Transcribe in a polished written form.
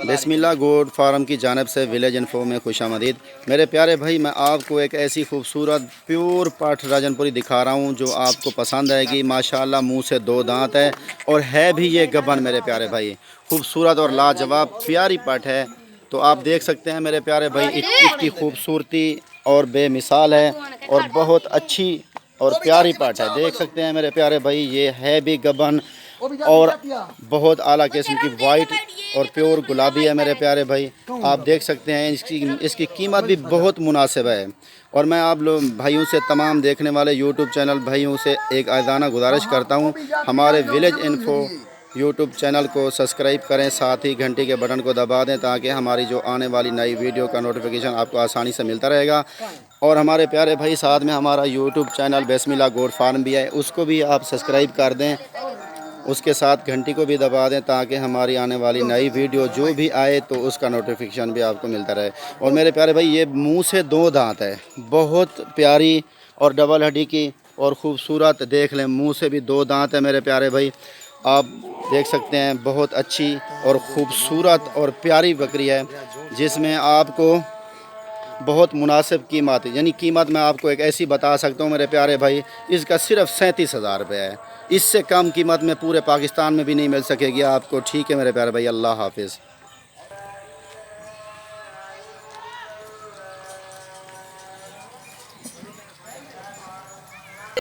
बिस्मिल्लाह goat farm की जानिब से विलेज इन्फो में खुशामदीद। मेरे प्यारे भाई, मैं आपको एक ऐसी खूबसूरत प्योर पाठ राजनपुरी दिखा रहा हूँ जो आपको पसंद आएगी। माशाल्लाह मुंह से दो दांत है और है भी ये गबन। मेरे प्यारे भाई, खूबसूरत और लाजवाब प्यारी पाठ है। तो आप देख सकते हैं मेरे प्यारे भाई, इसकी खूबसूरती और बेमिसाल है और बहुत अच्छी और प्यारी पाठ है। देख सकते हैं मेरे प्यारे भाई, ये है भी गबन और बहुत आला किस्म की वाइट और प्योर गुलाबी है। मेरे प्यारे भाई, आप देख सकते हैं इसकी कीमत भी बहुत मुनासिब है। और मैं आप लोग भाइयों से, तमाम देखने वाले यूट्यूब चैनल भाइयों से एक आज़ाना गुजारिश करता हूं, हमारे विलेज इन्फो यूट्यूब चैनल को सब्सक्राइब करें, साथ ही घंटी के बटन को दबा दें ताकि हमारी जो आने वाली नई वीडियो का नोटिफिकेशन आपको आसानी से मिलता रहेगा। और हमारे प्यारे भाई, साथ में हमारा यूट्यूब चैनल बिस्मिल्लाह गोट फार्म भी है, उसको भी आप सब्सक्राइब कर दें, उसके साथ घंटी को भी दबा दें ताकि हमारी आने वाली नई वीडियो जो भी आए तो उसका नोटिफिकेशन भी आपको मिलता रहे। और मेरे प्यारे भाई, ये मुंह से दो दांत है, बहुत प्यारी और डबल हड्डी की और ख़ूबसूरत। देख लें, मुंह से भी दो दांत है मेरे प्यारे भाई, आप देख सकते हैं। बहुत अच्छी और ख़ूबसूरत और प्यारी बकरी है जिसमें आपको बहुत मुनासिब कीमत, यानी कीमत मैं आपको एक ऐसी बता सकता हूँ मेरे प्यारे भाई, इसका सिर्फ 37,000 रुपये है। इससे कम कीमत में पूरे पाकिस्तान में भी नहीं मिल सकेगी आपको। ठीक है मेरे प्यारे भाई, अल्लाह हाफिज़।